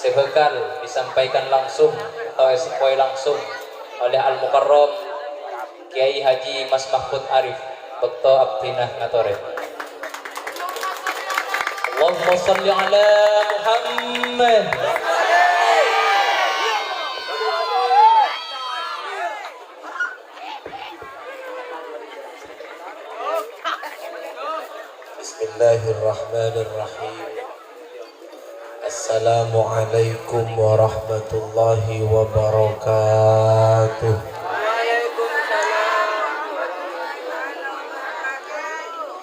sebekal disampaikan langsung atau sepoi langsung oleh Al-Mukarram Kiai Haji Mas Mahfud Arif Bekto Abdinah Ngatore. Allahumma salli ala Muhammad. Bismillahirrahmanirrahim. Assalamualaikum warahmatullahi wabarakatuh.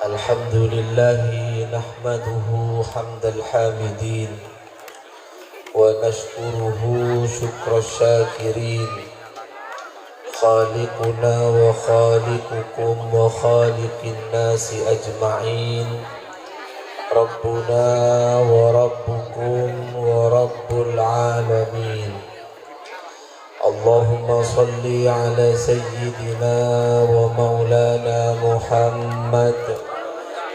Alhamdulillahi nahmaduhu hamdal hamidin wa nashkuruhu syukras syakirin. Khaliquna wa khaliqukum wa khaliqin nasi ajma'in. Rabbuna wa rabbukum wa rabbul alamin. Allahumma salli ala sayyidina wa maulana Muhammad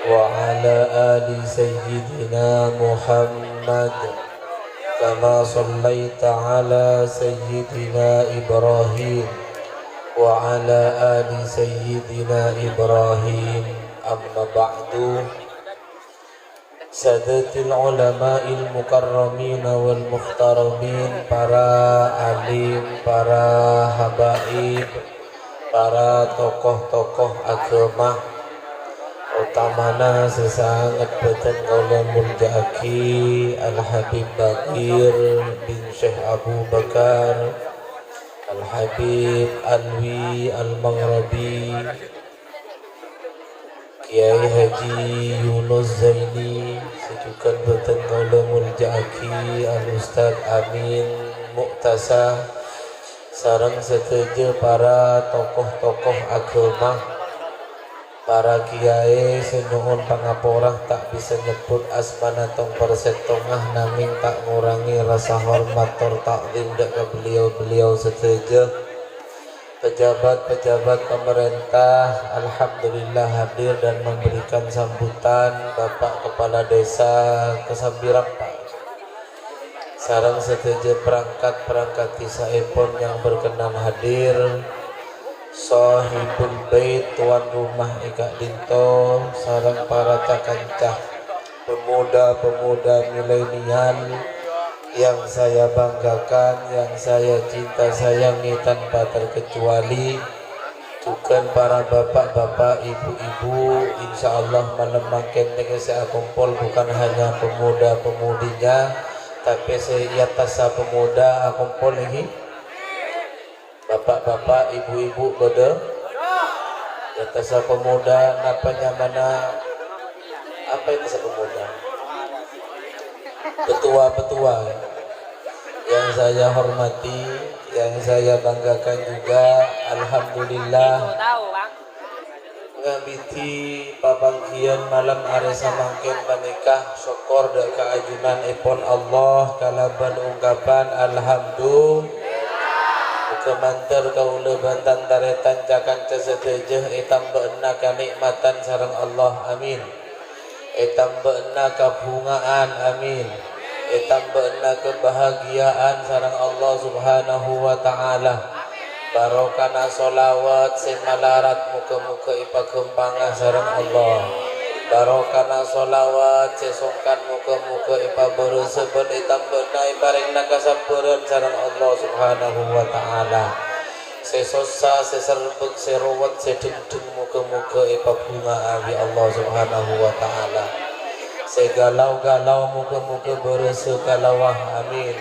wa ala ali sayyidina Muhammad kama sallaita ala sayyidina Ibrahim wa ala ali sayyidina Ibrahim. Amma ba'du. Sadatil ulama'il mukarramin wal muhtaramin, para alim, para habaib, para tokoh-tokoh agama, utamana sesangat beten kaula muljaki Al-Habib Bakir bin Syekh Abu Bakar Al-Habib Alwi Al-Maghrabi, Kiai Haji Yunus Zaini, sejukan beten kaula muljaki Al-Ustaz Amin Muqtasa, sareng setuju para tokoh-tokoh agama, para kiai senyuhun pangaporah tak bisa nyebut asmana tong persetongah, nanging tak ngurangi rasa hormat tor taklim dak ke beliau-beliau setuju. Pejabat-pejabat pemerintah alhamdulillah hadir dan memberikan sambutan. Bapak Kepala Desa Kesambirang sareng setuju perangkat-perangkat tisaipun yang berkenan hadir, Sohibul Bait tuan rumah Ika Dinto, sareng para takancah pemuda-pemuda milenial yang saya banggakan, yang saya cinta sayangi tanpa terkecuali, bukan para bapak-bapak, ibu-ibu. Insya Allah malam makin saya kumpul bukan hanya pemuda-pemudinya, tapi saya tasa pemuda kumpul lagi bapak-bapak, ibu-ibu beda tasa pemuda. Napanya mana? Apa itu pemuda? Petua-petua yang saya hormati, yang saya banggakan juga, alhamdulillah ngabiti pabangkian malam are samangken panikah syukur dan keajunan ipun Allah kalaban ungkapan alhamdulillah. Kemantar kaula bantan taretan cakan cesetejeh etam beena kanikmatan sareng Allah, amin. Etam beena kabungaan, amin. Etam beena kebahagiaan sareng Allah subhanahu wa ta'ala. Barokana solawat semalarat muka-muka ipakempangah sareng Allah. Barokana solawat sesongkan muka-muka ipa bereseben etam beena iparing nakasapuran sareng Allah subhanahu wa ta'ala. Sesosa seserbek serowat sedengdeng muka-muka ipa bunga abi Allah subhanahu wa ta'ala. Segalau-galau muka-muka berese kalawah, amin.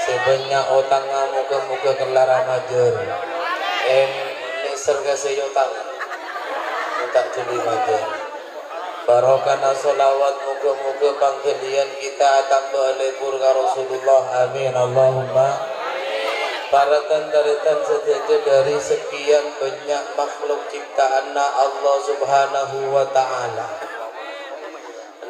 Sebanyak otang muka-muka kelara majer. Neser kaseyotang minta jeli majer. Barokana solawat muka-muka pangkelian kita tambah lebur ka Rasulullah, amin. Allahumma. Para tandaritan sejajar dari sekian banyak makhluk ciptaan Allah subhanahu wa ta'ala,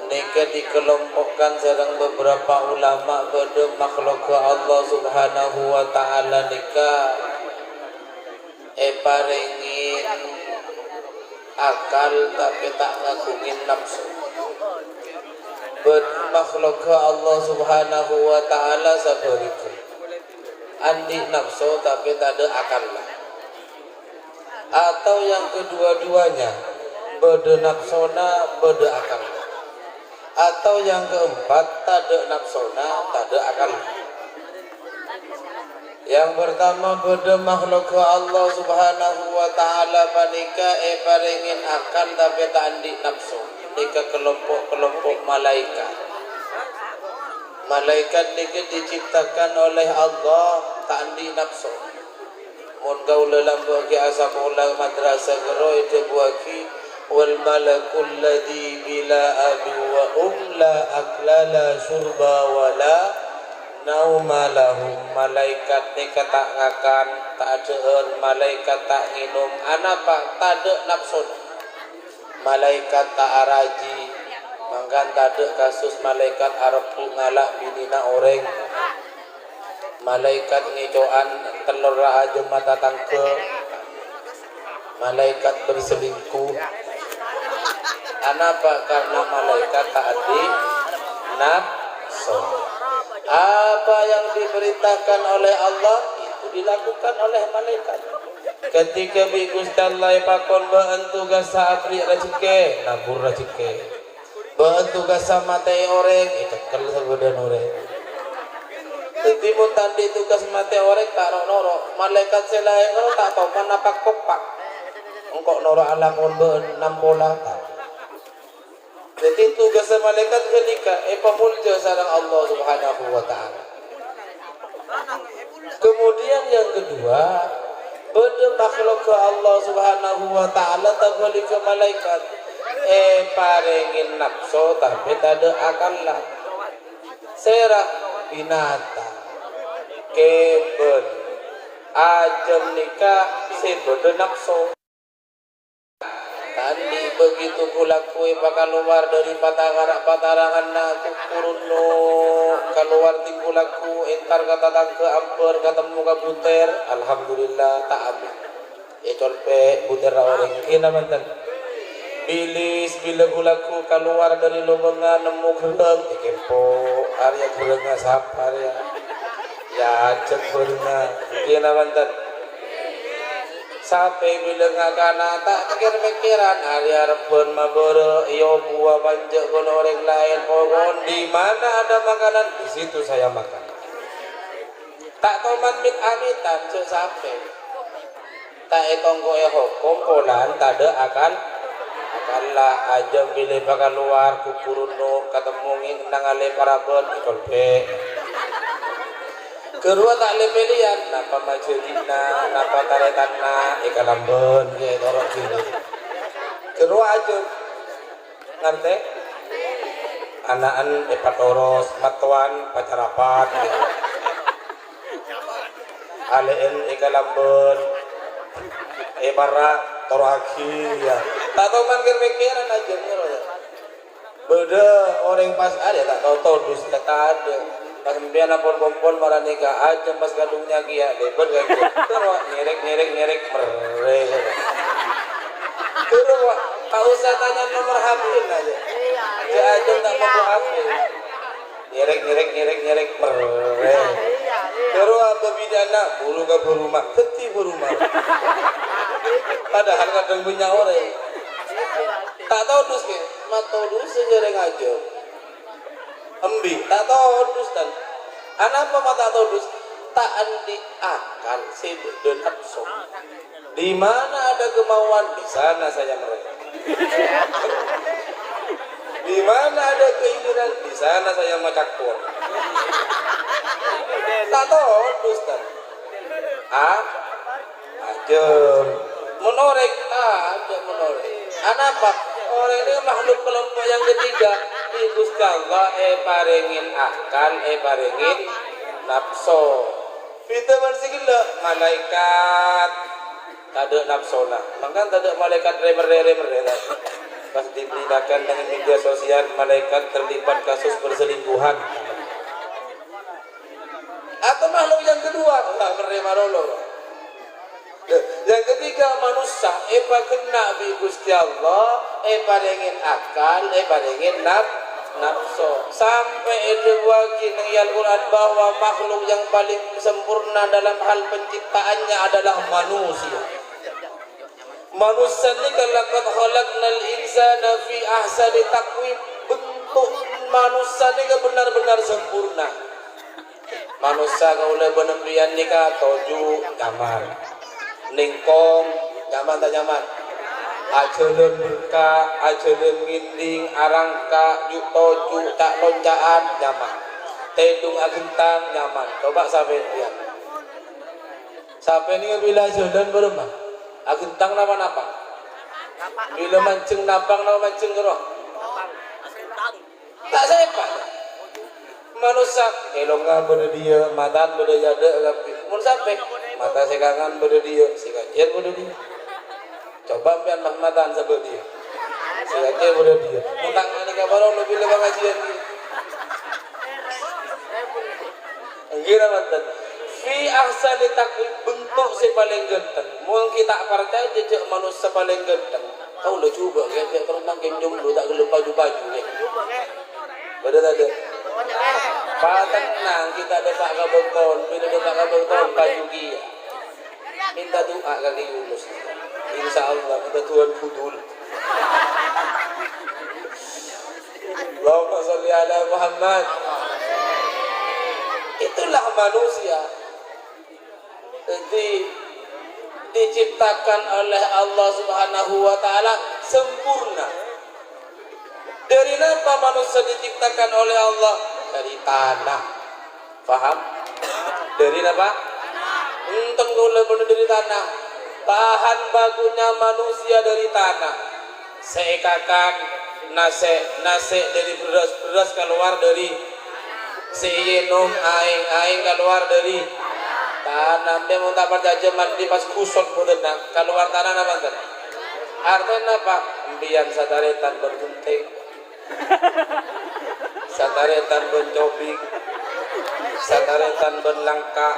nika dikelompokkan sareng beberapa ulama pada makhluk Allah subhanahu wa ta'ala nika paringin akal tapi tak ngagungin nafsu. makhluk Allah subhanahu wa ta'ala sabariku andi nafsu tapi tak ada akalnya, atau yang kedua-duanya beda nafsona beda akalnya, atau yang keempat tak ada nafsona tak ada akalnya. Yang pertama beda makhluk Allah subhanahu wa ta'ala panika paringin akal tapi tak andi nafsu nika kelompok-kelompok malaikat. Malaikat nika diciptakan oleh Allah tak andi nafsu. Mun gaul dalam bagi asal ulang madrasah gero itu buaki wal malakul ladzi bila abi wa la akla la syurba wala nauma lahum. Malaikat nika tak ngakan tak adeueun, malaikat tak nginum, anapa tak ada nafsu. Malaikat tak araji, mangkan tak ada kasus malaikat arep ngalak binina oreng. Malaikat ngecoan telur aja mata tangke. Malaikat berselingkuh. Anapa? Karena malaikat tak ada nafsu. Apa yang diperintahkan oleh Allah itu dilakukan oleh malaikat. Ketika bi Gusti Allah pakon bantu gasa abri rezeki, nabur rezeki. Bantu gasa mate oreng, itekel sabedan oreng. Jadi mun tandi tugas mate oreng tak noro, malaikat selain noro tak tahu mana pak kopak. Engkau noro alam on 6 bola tak. Jadi tugas malaikat ketika pamulja sareng Allah subhanahu wa ta'ala. Kemudian yang kedua, beda makhluk ke Allah subhanahu wa ta'ala tak boleh ke malaikat. Paringin nafsu tapi tak ada akallah. Serah binatang keben ajem nikah sebeda nafsu. Tadi begitu pula kue bakal keluar dari patarangan aku kuruno keluar timbulaku entar kata tangke amper ketemu ke buter, alhamdulillah tak ambil colpe buter orang kena mantan bilis bila gulaku keluar dari lubengan nemu gereng kempo area gerengnya siapa ya cek gerengnya kena mantan sampai bila ngakana tak pikir-pikiran area rebon maboro iyo buah banjak kono orang lain pohon di mana ada makanan di situ saya makan tak toman mit amitan cek sampai tak ekongko hukum polan tak ada akanlah aja pilih bakal luar kukuruno ketemu nang ale parabon ikolpe kedua tak lepelian napa majurina napa taretanna ikalambon ke dorong sini kedua aja ngerti anaan epatoros matuan pacarapat gitu. Alein ikalambon bara toraki ya tak tahu man pikiran aja ya beda orang pas ada tak tahu todus tak ada. Kemudian apun kompon para nikah aja pas gadungnya kia lebar gitu terus nyerek merre terus tak usah tanya nomor HP aja aja tak mau HP nyerek merre terus apa bidana bulu ke berumah teti berumah padahal kadang punya orang tak tahu dus ke matau dus sejareng aja embi tak tahu dus dan anapa mata tahu dus tak andi akan sebeda nafsu di mana ada kemauan di sana saya mereka di mana ada keinginan di sana saya macakpur tak tahu dus dan aja menorek aja menorek anapa orang ini makhluk kelompok yang ketiga di Gusti Allah paringin akal paringin nafsu kita bersikila malaikat tak ada nafsu lah maka tak ada malaikat remer pas diberitakan dengan media sosial malaikat terlibat kasus perselingkuhan atau makhluk yang kedua tak meremarolo yang ketiga manusia kena bi Gusti Allah paringin akal paringin nafsu nafsu. Sampai diriwayatkan dalam Al-Quran bahwa makhluk yang paling sempurna dalam hal penciptaannya adalah manusia. Manusia ini laqad khalaqnal insana fi ahsani taqwim. Bentuk manusia ini benar-benar sempurna. Manusia kaula benembian nikah toju nyaman. Ningkong nyaman tak nyaman. Ajeun berkah, ajeun nginding, arangka, toju tak loncaan nyaman. Tedung agentang nyaman. Coba sampean lihat. Sampai ini bila ajeun beremah. Agentang apa? Bila mancing napang nama mancing gerok. Tak sepak. Manusia elongan pada dia, mata pada jada tapi mun sampai mata sekangan pada dia, sekajer pada dia. Coba pian matan sebab dia. Sekajer pada dia. Mutang ni kabarong lebih lebih kajian dia. Ngira mantan. Fi ahsani taqwim, bentuk si paling ganteng. Mun kita percaya jejak manusia paling ganteng. Kau lah cuba kayak kalau nangkem jomblo tak gelap baju-baju ni. Betul tak ada? Tenang kita dapat kabar bila dapat kabar baju dia. Minta doa kaki Yunus. Insya Allah kita Tuhan kudul. Allahumma sholli ala Muhammad. Itulah manusia. Jadi diciptakan oleh Allah Subhanahu wa taala sempurna. Dari apa manusia diciptakan oleh Allah? Dari tanah. Faham? Dari apa? Enteng gula bener dari tanah. Bahan bakunya manusia dari tanah. Seekakan nase dari beras keluar dari seinum aing keluar dari tanah. Dia mau tak percaya mandi pas kusut berenang keluar tanah apa kan? Artinya apa? Biar sadaretan bergunting. Sadaretan bencobik, sadaretan benlangka,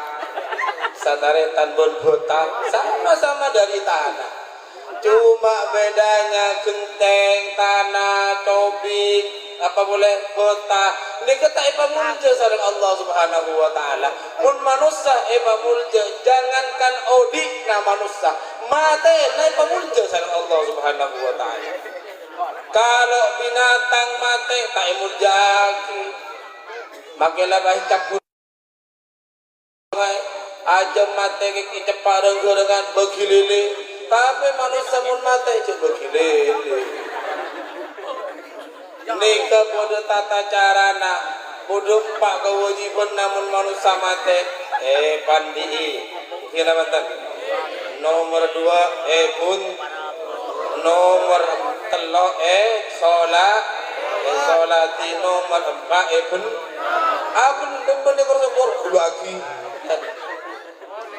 sadaretan benbotak, sama-sama dari tanah. Cuma bedanya genteng, tanah, cobik, apa boleh botak. Ini kata ipa mulja sareng Allah Subhanahu wa taala. Mun manusia ipa mulja, jangankan odik na manusia, mate na ipa mulja sareng Allah Subhanahu wa taala. Kalau binatang mati tak imul jaki makilah bahis cabut aja mati kiki cepat dengan begilili tapi manusia mun mati cek begilili nikah bodoh tata carana bodoh pak kewajiban namun manusia mati pandi kira mantan nomor 2 pun nomor telok solati nomor 4 pun abun depan di korsopor lagi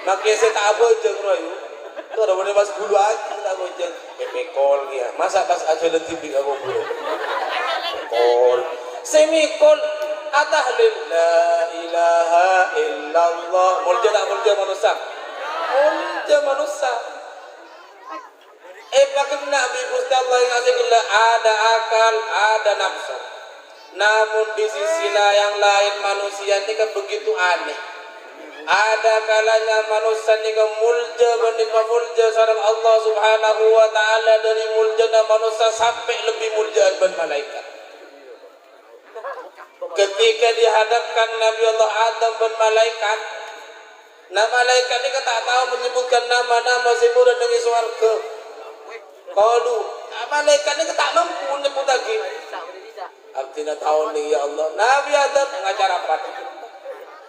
makanya saya tak abojeng royu itu ada bener pas gulu lagi tak abojeng pepekol ya masa pas aja letibik aku bro kol semikol atahlil la ilaha illallah mulja tak mulja manusia bagaimana Nabi Mustafa yang asinglah ada akal, ada nafsu. Namun di sisi yang lain manusia ini kan begitu aneh. Ada kalanya manusia ini kan mulja benika mulja sareng Allah Subhanahu wa taala dari mulja manusia sampai lebih muljaan ben malaikat. Ketika dihadapkan Nabi Allah Adam ben malaikat, malaikat ini tak tahu menyebutkan nama-nama sebutan dengan swarga. Kalau malaikat ini tak mampu menyebut lagi. Artinya tahun ini ya Allah. Nabi Adam ngajar apa?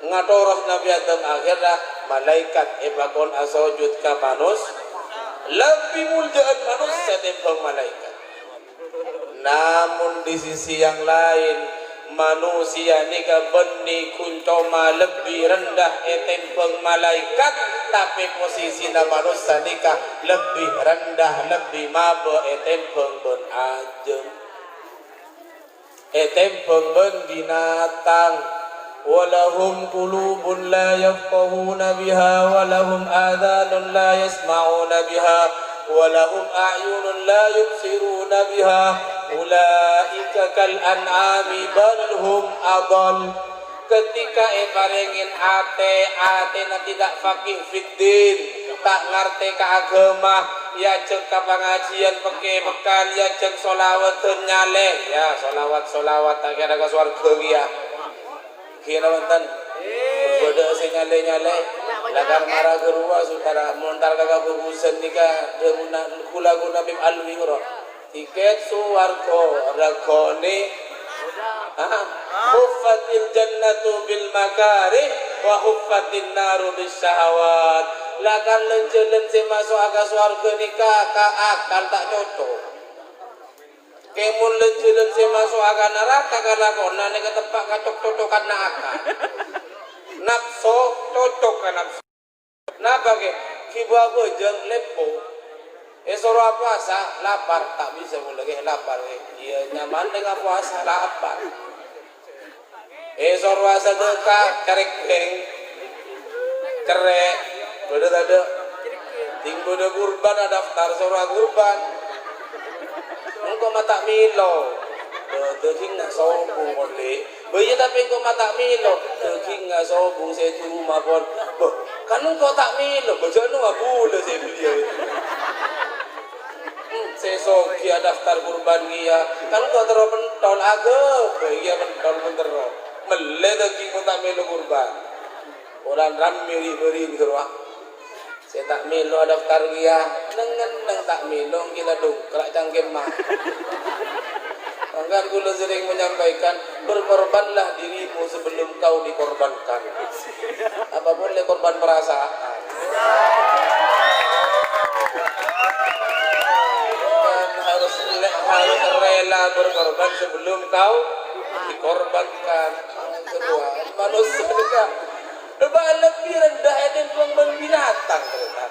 Ngatoros Nabi Adam akhirnya malaikat bakon asojud ke manus lebih muljaan manusia timbang malaikat. Namun di sisi yang lain manusia ni benih kuncoma lebih rendah timbang malaikat, tapi posisi manusia ni lebih rendah lebih maba timbang ben ajeng timbang ben binatang. Walahum qulubun la yafqahuna biha walahum adhanun la yasma'una biha walahum a'yunun la yubsiruna biha ulaika kal an'ami bal hum adall. Ketika parengin ate na tidak fakih fiddin, tak ngerti ke agama, ya cek ke pengajian pakai bekal, ya cek solawat nyale, ya solawat tak kira ke swarga ya. Kira wonten beda nyale lagar marah gerua sutara montar kagak bubusan nika demuna kula-kula bim alwi ngoro tiket swarga regane huffatil jannatu bil makarih wa huffatin naru bis syahawat. Lakan lenjelen se masuk aga swarga nikah ka akal tak cocok. Kemun lenjelen se masuk aga neraka ka lakona nek tepak kacok-cocokan na akal. Nafsu cocok ka nafsu. Napa ke? Kiba bojeng lepo. Esoro puasa lapar tak bisa mulai lapar. Iya nyaman dengan puasa lapar. Esoro sedekah kerek beng. Kerek beda ada tinggal ada kurban ada daftar surah kurban engkau mata milo daging nggak sobung oleh bayi tapi engkau mata milo daging nggak sobung saya di rumah pun kan engkau tak milo bagaimana nggak boleh saya beli saya soki daftar kurban dia kan engkau terus pentol agak bayi pentol mentero mele daging engkau tak milo kurban orang ramai beri berwak. Saya tak milo daftar dia, neng tak milo kita dongkrak cangkem mah. Angkat gula sering menyampaikan berkorbanlah dirimu sebelum kau dikorbankan. Apa boleh korban perasaan? Dan harus rela berkorban sebelum kau dikorbankan. Kedua, manusia juga. Lebih rendah dari binatang ternyata.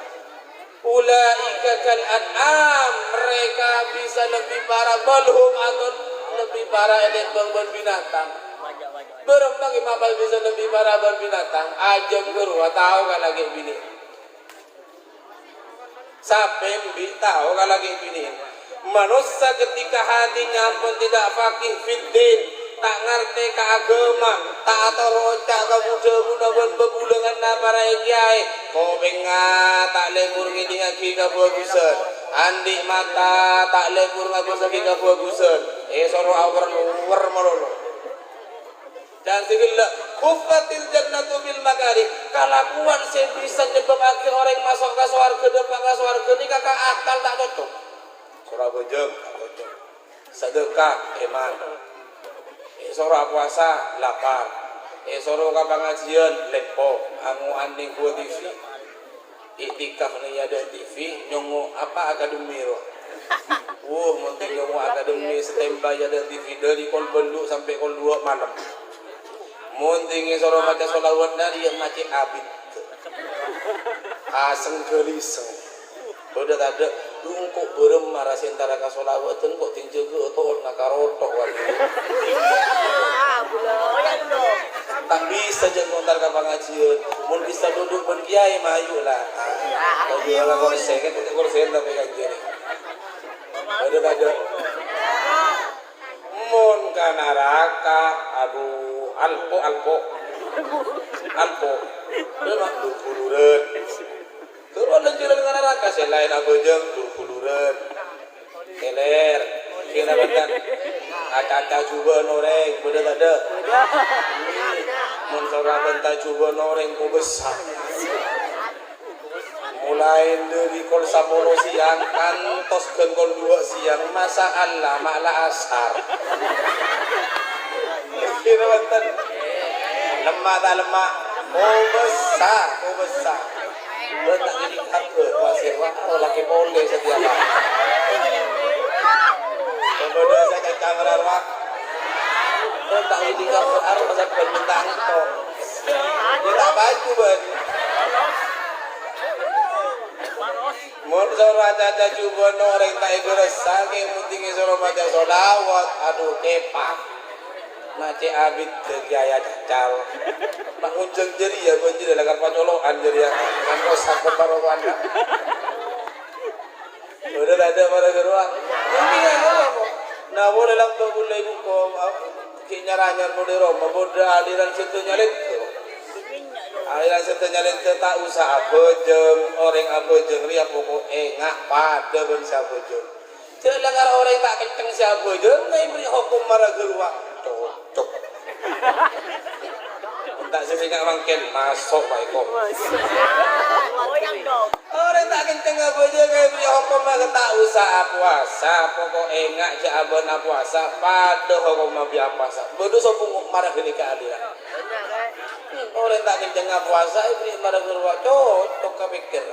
Ulaika kal an'am, mereka bisa lebih parah balhum atau lebih parah dari binatang. Berapa mabal bisa lebih parah binatang? Ajam gerua tahu kan lagi bini. Sampai tahu kan lagi bini. Manusia ketika hatinya pun tidak fakih fiddin, tak ngerti ke agama, tak atau rocak ke muda-muda berbulangan na para kiai kau bengat tak lebur ngidi ngaki ke bagusan andi mata tak lebur ngaki ke bagusan soro awar luar melulu dan segala kufatil jannatu bil makari kalakuan saya bisa nyebabkan orang masuk ke surga depan ke surga ini kakak akal tak cocok surah bejeng tak cocok sedekah iman soro puasa lapar soro ka pengajian lepo angu anding gua TV iktikaf nih ada TV nyongo apa akademi roh mungkin nyongo akademi setembak ada TV dari kol belu sampai kol 2 malam mungkin soro maca solawat dari yang maci abid aseng geliseng udah ada dungkuk berem marah sentara ka solawatan kok tinggal ke otot nakarotok wali tak bisa jangan kontar ke pengajian mun bisa duduk ben kiai mayu lah kalau dia lah kursi kan kita kursi tapi kan jadi udah ada mun kanaraka aduh alpo dia mak dukuluran turun dan jalan dengan neraka selain aku jeng dukuluran keler kira betan aca-aca coba noreng bener ada mun soraban tak coba noreng ku besar mulai dari kol 10 siang kantos gen kol 2 siang masa Allah makla asar kira betan lemah tak lemah ku besar betak ini apa wasir wah laki boleh setiap hari kemudian saya kamera wak betak ini kamera harus masa bentang to dia tak baju ban mun sora caca coba noreng tak igores saking mutingi sora maca solawat aduh kepak mace abid gaya cacal mak unjeng jeri ya gue jadi lagar pacolokan jadi ya kan kosak kebarokan udah ada pada geruang ini kan apa Nah boleh lang boleh ko kinyaranya modero maboda aliran situ nyalin. Aliran situ nyalin tak usah apa jeng orang apa jeng ria pokok ngak pada ben siapa jeng. Celangar orang tak kenceng siapa jeng ngai beri hukum marah keluar. Cocok. Tak sesingkat mangken masuk baikku. Orang tak kenceng apa je ngai beri hukum marah tak usah puasa pokok ngak je aben puasa pada hukum biar puasa. Bodoh sopung marah gini ke aliran. Orang tak kenceng puasa beri marah keluar. Cocok kepikir.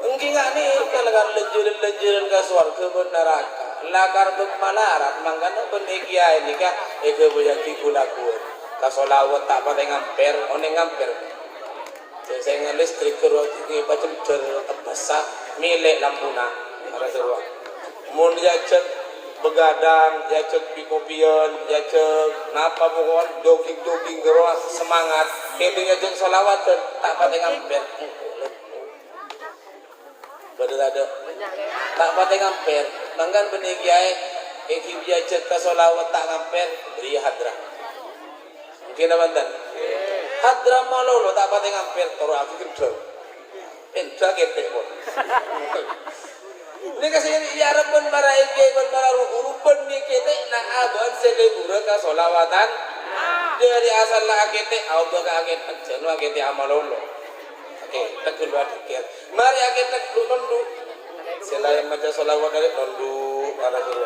Engki ngak ni kalau lejuran ke surga ke neraka. Lakar bermalarat mangkana pendikiai ni kah eke boyang kikulakuan. Kasolawat tak pada ngamper, one ngamper. Saya listrik kerua ini macam terbesar milik Lampuna. Ada seruak. Mun jacek begadang, jacek pikopian, jacek napa pokok jogging kerua semangat. Kepingnya jeng solawat tak pada ngamper. Ada tak pada ngamper. Mangkan pendikiai eke jacek kasolawat tak ngamper beri hadrah. Mungkin abandan. Hadra malolo tak pati ngampir toro aku gedhe. Endra ketek pun. Ini kasih yarepun para iki pun para ruben ni ketek nak abon selebura ka solawatan. Dari asal lah ketek auto ka ketek jenu ketek amalolo. Oke, tak keluar dikit. Mari ketek nundu. Selain maca solawat dari nundu para guru.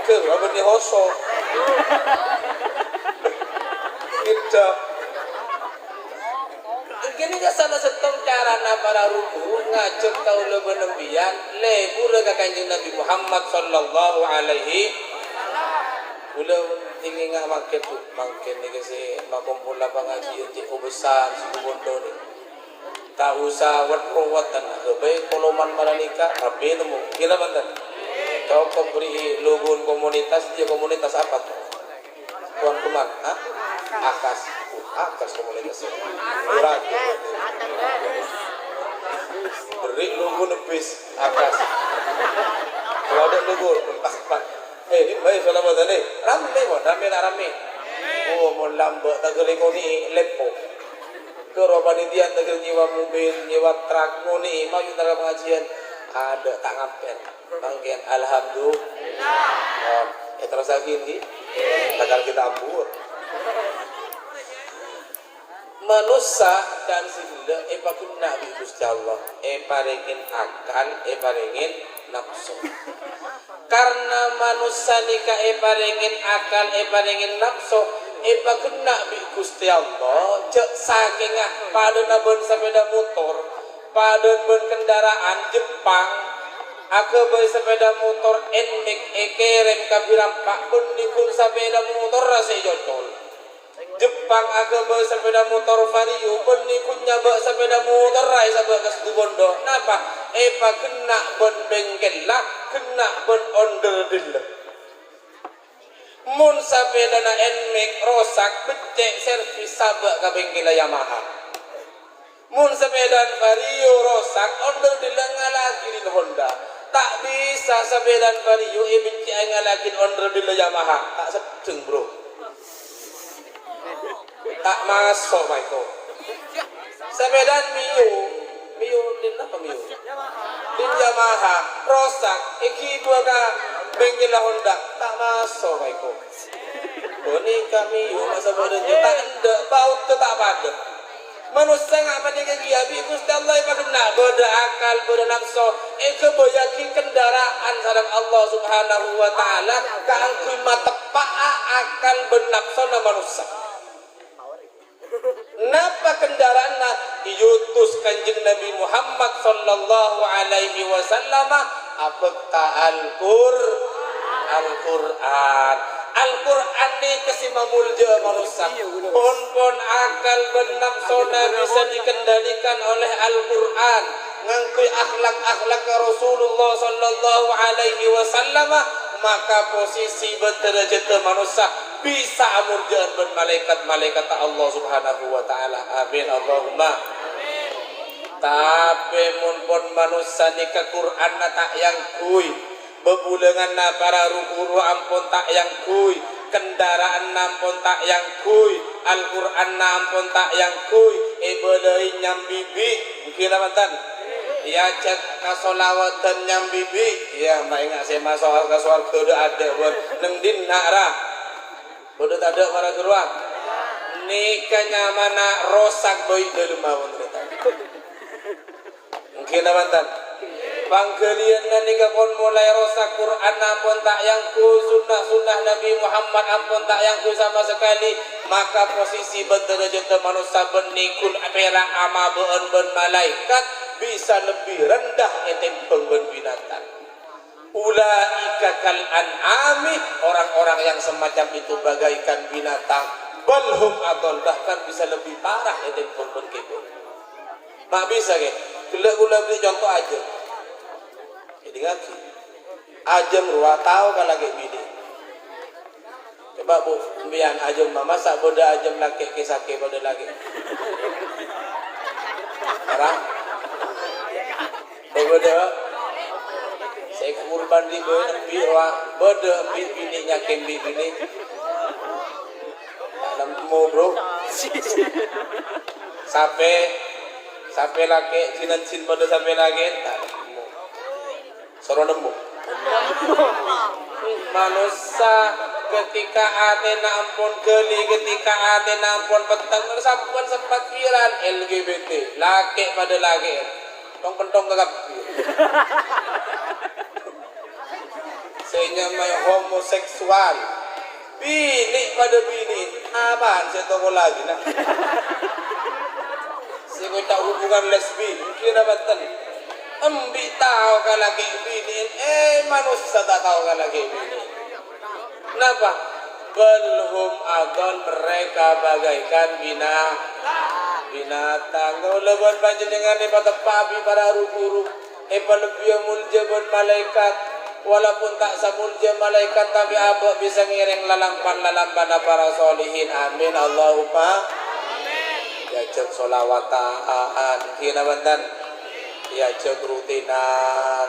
Ke apa ni hoso. Kita Gini ka salah setong cara na para ruku ngajak tau lebo nembian lebur ka kanjeng Nabi Muhammad sallallahu alaihi ulah tinggi nga mangken ni kasi makumpul na pangajian di besar suku bondo ni tak usah wat dan kebay koloman maranika rabi nemu kira bantan kau beri logon komunitas dia komunitas apa tuh tuan kuman akas komunitas berat beri logo nepis akas kalau ada logo pak ini baik soalnya buat ini rame oh mau lambat tak kau ni lepo kerobanidian tak nyewa mobil nyewa truk ni mau kita pengajian ada tak ngampen bangkian alhamdulillah terus lagi ni agar kita ambur manusia dan sila epakun nabi Gusti Allah paringin akal paringin nafsu karena manusia nika paringin akal paringin nafsu epakun nabi Gusti Allah cek saking pada nabon sepeda motor pada ben kendaraan Jepang aku beli sepeda motor NMAX ekerem kabiram pak pun nikun sepeda motor rasa jocol Jepang aku bawa sepeda motor Vario pun ni punya bawa sepeda motor rai sabak ke situ bondo napa kena bon bengkel lah kena bon onder dilla mun sepeda na NMAX rosak becek servis sabak ke bengkel Yamaha mun sepeda Vario rosak onder dilla ngalagi di Honda tak bisa sepeda Vario becek ngalagi onder dilla Yamaha tak sedeng bro tak masuk baikku sepeda Mio din apa Mio din Yamaha rosak iki dua ka bengkel Honda tak masuk baikku boneka Mio masa bodoh tak anda bau tetap ada manusia ngapa dia giabi Gusti Allah paduna boda akal boda nafsu kebayaki kendaraan sareng Allah Subhanahu wa taala kaangku matepak akal benafsu na manusia napa kendaraan na diutus kanjeng Nabi Muhammad sallallahu alaihi wasallam apa Al-Quran ni kesimamulja manusia pon akal benafsona bisa dikendalikan oleh Al-Quran ngangkui akhlak Rasulullah sallallahu alaihi wasallam maka posisi berderajat manusia bisa amurjaan ben malaikat Allah Subhanahu wa taala amin Allahumma tapi mun pon manusia ni ke Quran tak yang kui bebulengan na para rukuru ampun tak yang kuy, kendaraan nampun tak yang kuy, Al-Quran nampun tak yang kuy, ibadai nyam bibi mungkin mantan ya cek kasolawatan nyam bibi ya mbak ingat saya masuk kasuar kudu ada buat nengdin nakra kudu ada para geruang nikahnya mana rosak boy dalam mawon mungkin mantan pangkalian nikah pun mulai rosak Quran ampun tak yang ku sunnah Nabi Muhammad ampun tak yang ku sama sekali maka posisi berderajat manusia benikul perak ama ben malaikat bisa lebih rendah etem ben binatang ulaika kal an'ami orang-orang yang semacam itu bagaikan binatang balhum adol bahkan bisa lebih parah etem ben kebun mak bisa ke gula beli contoh aja jadi kaki ajem ruah tahu kalau lagi bini coba bu biar ajem mama sak boda ajem laki kisake boda lagi sekarang boda saya kurban di boda ruah boda bininya kembi bini dalam mau bro sampai laki cinan boda sampai lagi soro nemu manusia ketika atena ampun geli ketika atena ampun petang sapuan sempat viral LGBT laki pada laki tong pentong gagap sehingga may homoseksual bini pada bini apaan saya toko lagi nah saya tak hubungan lesbi kira betul embi tahu kalau lagi bini manusia tak tahu kalau lagi bini kenapa belhum adol mereka bagaikan binatang kalau leban panjenengan pada pabi para rukuru lebih mulja ben malaikat walaupun tak samulja malaikat tapi abak bisa ngiring lalampan para solihin amin Allahumma ya cek solawataan kina bantan ya cek rutinan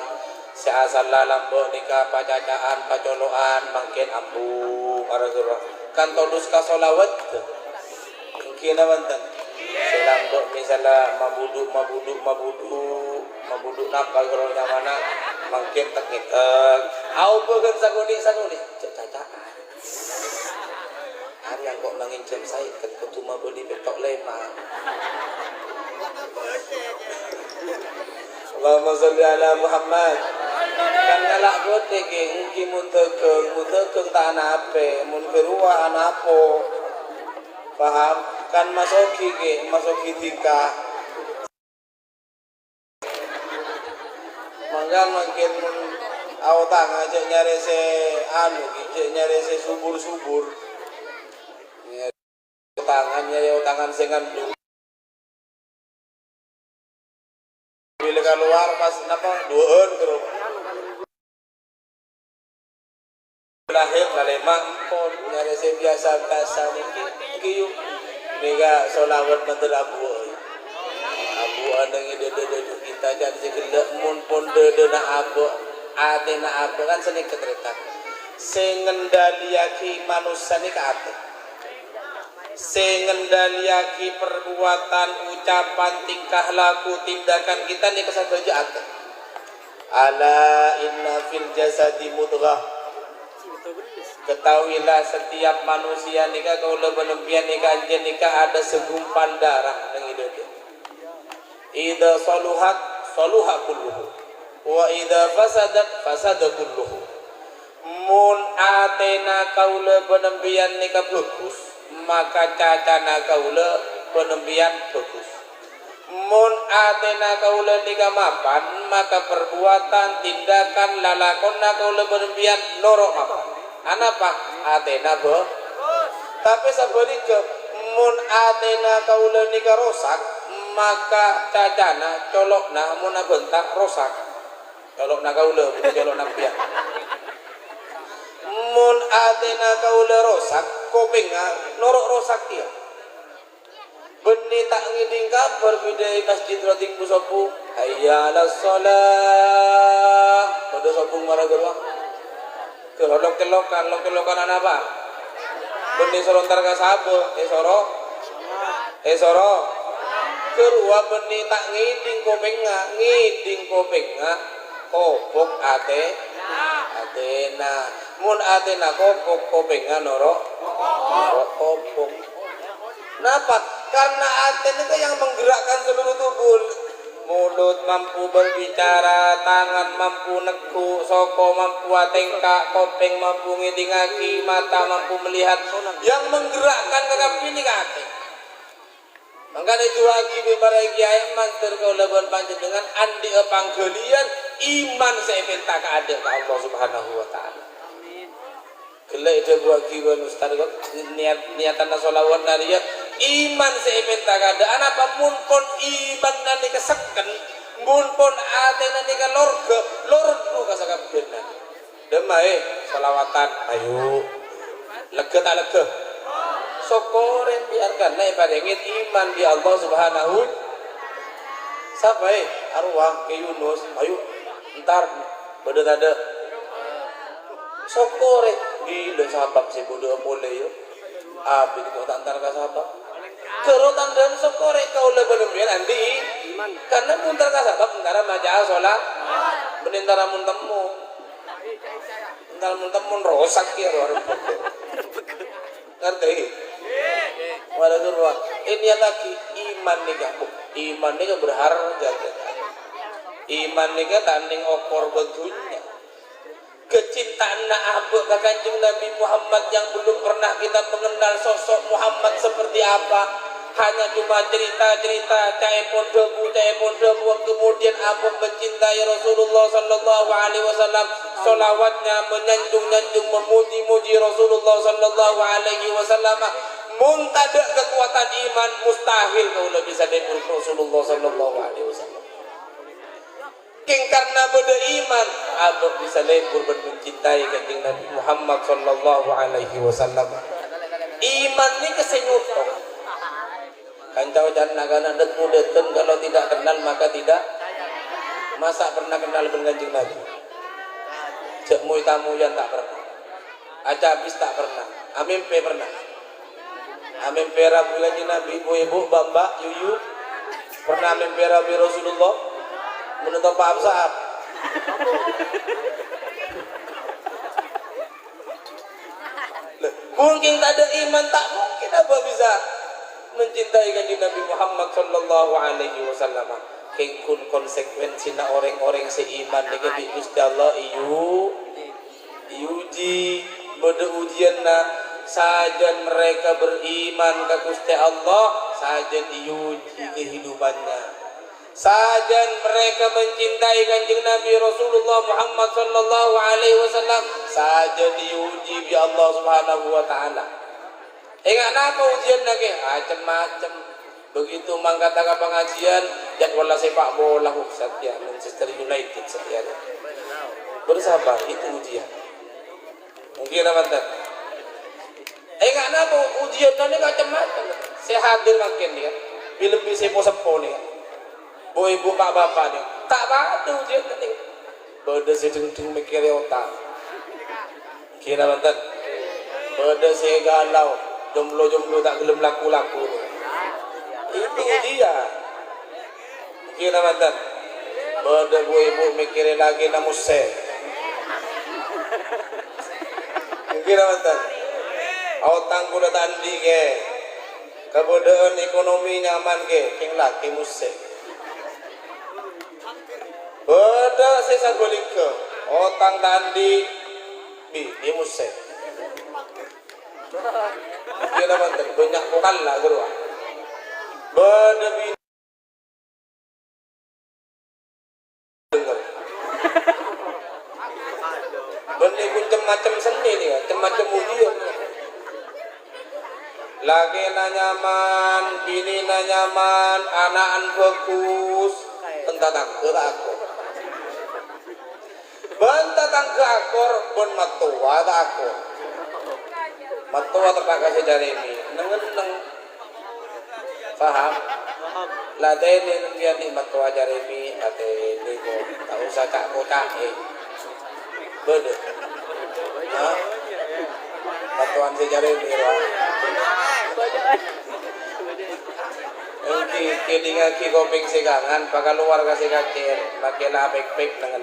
seasal lambo nikah pacacaan pacoloan mungkin ambu arah kan todus ka solawat mungkin banten selambo misalnya mabudu nakal gerolnya mana mungkin teknitek au pegan saguni cek cacaan hari yang kok mengincam saya kan ketuma beli petok lema Allahumma sholli ala Muhammad kan ngalak bote ke ngki muntekeng tak anape mun kerua anapo paham kan masoki tika mangga makin au tang aja nyari se nyari se subur tangan sengan bila keluar pas napa dueun ke lahir kalema pon nyari se biasa mungkin kieu mega solawat mantel abu andang ide kita jadi segede mun pon na abu atena abu kan seni ketretan sengendaliaki manusia ni ka ate sengendaliaki perbuatan ucapan tingkah laku tindakan kita ni kasabeja ate ala inna fil jasadi mudghah ketahuilah setiap manusia nikah kaula benempian nikah anjeun nikah ada segumpal darah nang hidup dia idza saluha kulluhu wa idza fasada kulluhu mun atena kaula benempian nikah bagus maka cacana kaula benempian bagus mun atena kaula nikah mapan maka perbuatan tindakan lalakonna kaula benempian norok mapan anapa atena tapi sabarika mun atena kaula nikah rosak maka cacana colokna mun bentak rosak colokna kaula colokna pian mun atena kaula rosak kopinga norok rosak dia benih tak ngiding kabar bidai masjid roting pusopu hayya ala sholah pada sopung maragerwa Kelokan apa? Benih sorontar ka sabo, soro. Kerua benih tak ngiding kopenga, kopok atena. Mun atena kopok kopenga noro kopok. Kenapa? Karena aten itu yang menggerakkan seluruh tubuh. Mulut mampu berbicara, tangan mampu neku, soko mampu atengka, kopeng mampu ngidingaki, mata mampu melihat. Yang menggerakkan kakap ini kate. Maka itu lagi beberagi ayat manter kau leban panjang dengan andi panggelian iman seeventa keada ke Allah Subhanahu Wa Taala. Kelak itu buat kiwan ustad niatan nasolawat nariyat iman seeventa keada. Anapa munpon iman nanti kesekan, munpon ate nanti ke lordu kasakap benar. Demai salawatan, ayo lega tak lega. Sokoren biarkan naik padengit iman di Allah Subhanahu. Sampai arwah ke Yunus, ayo ntar beda ada sokore gila sahabat si bodoh mulai yo. Abi kau antar ke sahabat. Kerotan dan sokore kau lebih nanti iman. Karena muntar ke sahabat antara maja sholat, menintara muntemu, rosak ya luar biasa. Ngerti? Walau kedua, ini lagi iman nih kamu, iman nih berharga. Iman nih tanding okor betunya. Kecintaan abu ke Kanjeng Nabi Muhammad yang belum pernah kita mengenal sosok Muhammad seperti apa. Hanya cuma cerita-cerita caipon debu kemudian abu mencintai Rasulullah Sallallahu Alaihi Wasallam. Solawatnya menyanjung memuji-muji Rasulullah Sallallahu Alaihi Wasallam. Muntada kekuatan iman mustahil kau bisa debur Rasulullah Sallallahu Alaihi Wasallam. King karena beda iman, abang bisa lebur mencintai Kanjeng Nabi Muhammad Sallallahu Alaihi Wasallam. Iman ni kesenyutok. Kancau dan nagana deten kalau tidak kenal maka tidak. Masa pernah kenal dengan Kanjeng Nabi? Cek mui tamu yang tak pernah. Acabis tak pernah. Amin pe pernah. Amin pe rabu Kanjeng Nabi, ibu bamba yuyu pernah amin pe rabu Rasulullah. Menutup paham sahab mungkin tak ada iman, tak mungkin apa bisa mencintai Kanjeng Nabi Muhammad Sallallahu Alaihi Wasallam. Kengkun konsekuensi na orang-orang seiman dengan Gusti Allah iuji beda ujian na sajan mereka beriman ke Gusti Allah sajan diuji kehidupannya. Sajan mereka mencintai Kanjeng Nabi Rasulullah Muhammad Sallallahu Alaihi Wasallam saja diuji bi Allah Subhanahu Wa Taala. Ingat apa ujian lagi? Macam-macam. Begitu mangkata ke pengajian jadwal sepak bola setia Manchester United setia. Bersabar itu ujian. Mungkin apa tak? Ingat apa ujian nanti macam-macam. Saya hadir makin dia. Bila bisa sepo nih. Ibu pak bapak nih tak batu dia penting beda sedeng mikir otak kira mantan beda saya galau jomblo tak gelem laku itu dia kira mantan beda ibu mikir lagi namuse kira mantan otak kuda tandi ke kebodaan ekonomi nyaman ke king laki musik. Beda sesa golika otang tandi di musik kira mantan banyak vokal lah gerua beda dengar benda pun macam seni nih macam ujian lagi nyaman bini nyaman anakan bagus tentang aku bantatang ke akor bon matua tak akor matua terpakai sejarah ini neng paham latih ini biar nih matua jaremi latih ini kok tak usah cak beda Hah? Batuan si jari biru. Kini ngaki koping sigangan, pakai luar kasih kakir, pakai lah pek dengan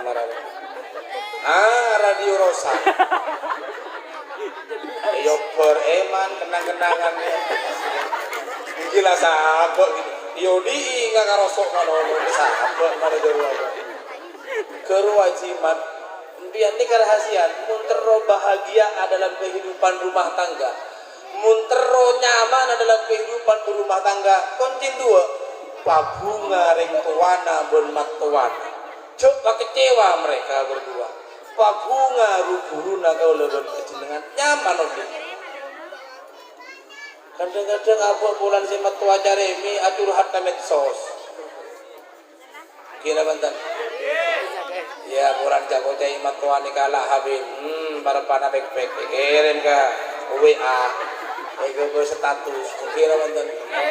marah. Radio Rosa. Yo eman kenang-kenangan. Gila sahabat gitu. Yo di nggak karosok manono sahabat mana gerua. Kewajiban. Biar ini kerahasiaan. Muntero bahagia adalah kehidupan rumah tangga. Muntero nyaman adalah kehidupan berumah tangga. Koncin dua. Pabunga ring tuana bermat tuana. Coba kecewa mereka berdua. Pabunga rukuruna kau lebih kejenengan nyaman oke. Kadang-kadang apa bulan si matua Jeremy atur harta medsos. Kira bantan. Ya bulan jago cai matua ni kalah habis. Para pana backpack kirim ke WA. Ego berstatus. Kira bantan.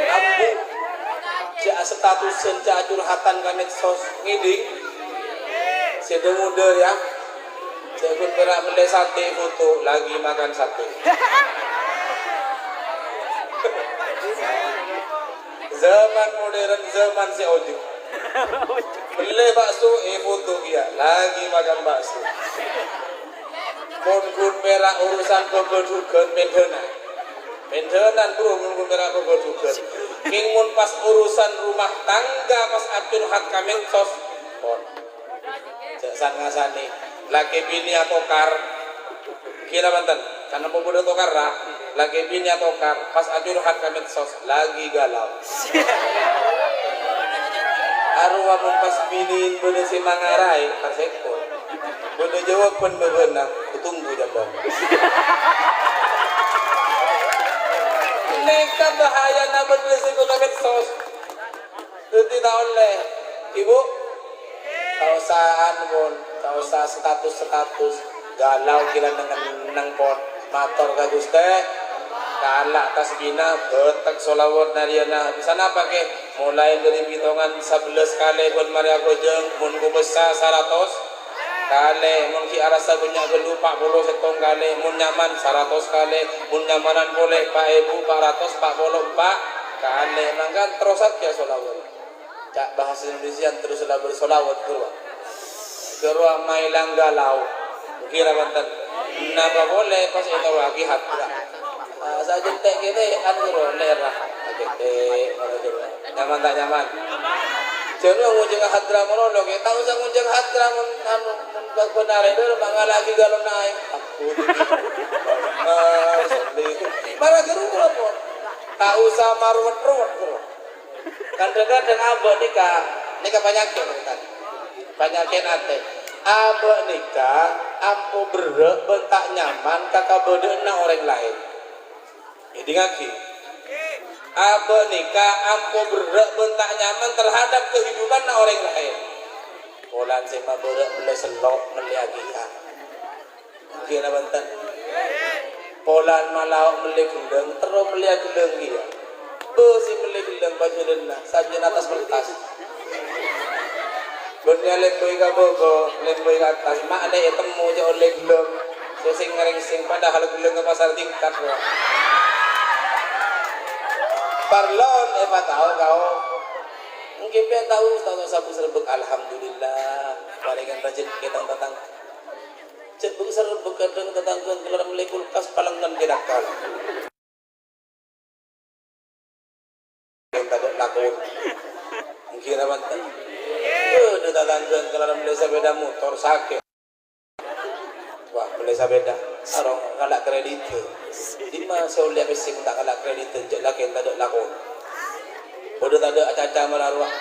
Aku cak status senja curhatan ke medsos ngiding. Sedang muda ya. Saya pun pernah beli sate foto lagi makan sate. Zaman modern, zaman si ojek. Beli bakso, foto dia lagi makan bakso. Kun merah urusan kebedukan pendenan bro, kun merah kebedukan. King mun pas urusan rumah tangga pas atur hak kamen sos. Pon. Jangan ngasani. Laki bini atau kar kira banten karena pemuda tokar lah laki bini atau kar pas ajur hak kami sos lagi galau arwah pas bini bener si mangarai pas ekor bener jawab pun bebenah kutunggu jambang neka bahaya na bener si kami sos tidak oleh ibu kausahaan pun kausa status galau kira dengan nang pon motor kagus teh kalak tasbina betek solawat nariana bisa apa ke mulai dari hitungan 11 kali pun mari aku jeng mun ku besar 100 kali mun ki arasa punya gelu 40 setong kali mun nyaman 100 kali mun nyamanan boleh Pak Ibu 400 44 kali mangkan terus aja solawat cak bahasa Indonesia terus bersolawat keruang mailang galau kira banten napa boleh pas itu lagi hatra saja tek kita anggur lerah nyaman tak nyaman jangan ngujeng hatra monolog kita usah ngujeng hatra anu benar itu mangga lagi galau naik aku marah gerung apa tak usah marwet-ruwet kadang-kadang abah nikah banyakin ate abah nikah ampo berek bentak nyaman kakak bedena orang lain ini ngaki abah nikah ampo berek bentak nyaman terhadap kehidupan orang lain polan sema berek beli selok meliagi kira banten polan malau beli gendeng terus melihat gendeng dia si beli gendeng baju dena sajian atas kertas Benya lemboy ka bogo, lemboy ka atas, mak ada temu je oleh gelem, sesing ngeringsing padahal gelem ke pasar tingkat lo. Parlon, apa tahu kau? Mungkin dia tahu sapu serbuk, alhamdulillah. Palingan rajin kita tentang serbuk serbuk kadang tentang keluar mulai kulkas palangan kita kal. Kita tak lakukan, mungkin apa tak? Udah datangkan kalau beli sepeda motor sakit. Wah beli sepeda, arong kalak kredit. Di mana saya lihat besi tak kalak kredit, jadi laki tak ada lakon. Udah tak ada acara melarang.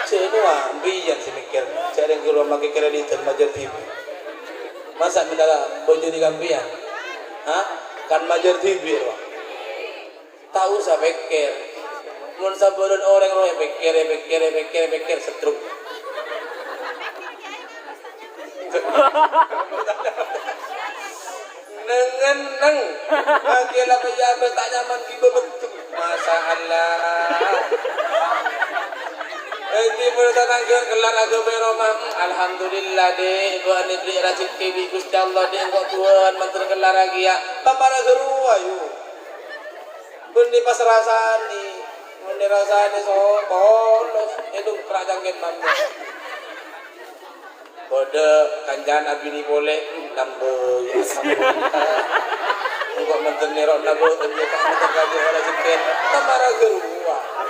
Cuma biar si mikir, cari kalau pakai kredit majer TV. Masa minta baju di kampian? Hah? Kan majer TV loh. Tahu saya pikir. Mun sabaran orang roh pikir setruk. Neng, bagilah pejabat tak nyaman di bentuk. Masa Allah. tanangkeun kelar agama Roma. Alhamdulillah deh ibu ane beli rezeki bi Gusti Allah deh engko tuan mantur kelar lagi ya. Pamara geru ayu. Beuni pas rasani. Mun rasani so polos edung kerajaan ket mampu. Bode kanjan abini boleh nambe ya. Engko mantur nerok nabo enje ka mantur gaji rezeki. Pamara geru.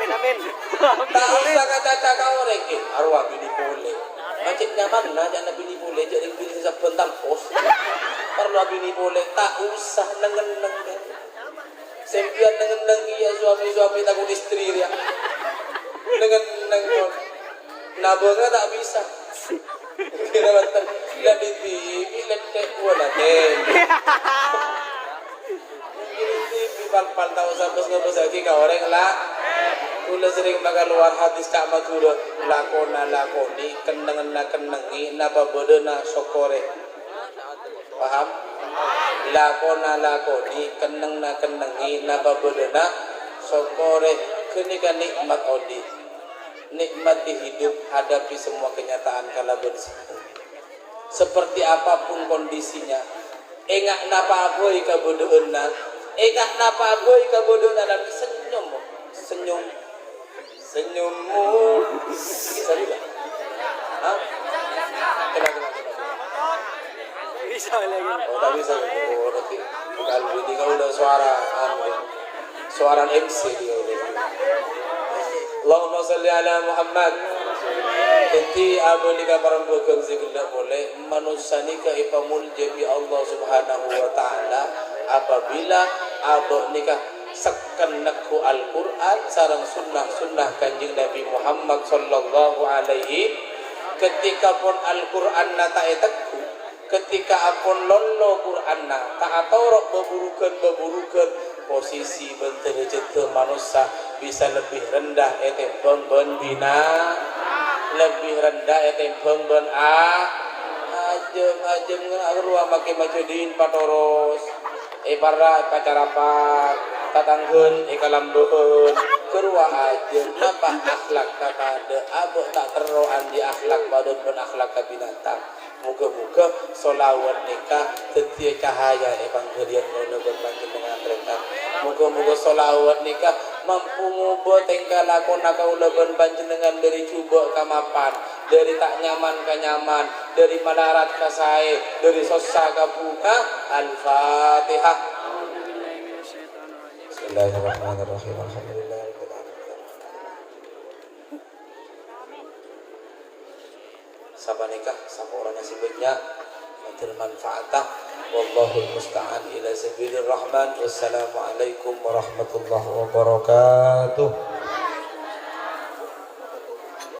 Amin. Tak usah kata kau reke arwah bini boleh. Macam nyaman lah jangan bini boleh jadi bini sebentar pos. Perlu bini boleh tak usah nengen. Sempian nengen iya suami takut istri dia. Nengen. Nabonga tak bisa. Kira betul. Lihat di TV, lihat bola ten. TV pal tahu sampai ngabus lagi kau orang lah. Kula sering keluar hadis Kak Madura lakoni kenengi napa bodona sokore paham lakoni kenengi napa bodona sokore kenika nikmat odi nikmati hidup hadapi semua kenyataan kala bersih seperti apapun kondisinya engak napa boy kabodohna engak napa boy kabodohna dan senyummu bisa juga hah? Kenapa? Bisa lagi Oh tak bisa berarti kalau ini kalau udah suara MC dia udah Allahumma salli ala Muhammad Enti abu nikah parang bukan segala boleh manusia nikah ipamul jabi Allah subhanahu wa ta'ala apabila abu nikah sekenekku Al-Quran sarang sunnah kanjeng Nabi Muhammad sallallahu alaihi ketika pun Al-Quran na taetekku ketika apun lollo Quran na tak atorok beburukan posisi benterjete manusia bisa lebih rendah etempeng ben bina lebih rendah etempeng ben ajem ngarua make macudin patoros para pacarapat tatangkeun kalambeun kerua aja napa akhlak kakade abah tak teroan di akhlak badut pun akhlak binatang muga-muga solawat nikah tetia cahaya evangelion ngono berpanjenengan rentan muga-muga solawat nikah mampu ngubah tingkah lakon kaula ben panjenengan dari coba kamapan dari tak nyaman ke nyaman dari malarat ke sae dari susah ke buka al-fatihah. Bismillahirrahmanirrahim. Alhamdulillahirabbil alamin. Sapa nikah sapa orang yang sibuknya matur manfaatah wallahul musta'an ila sabilir rahman. Wassalamualaikum warahmatullahi wabarakatuh.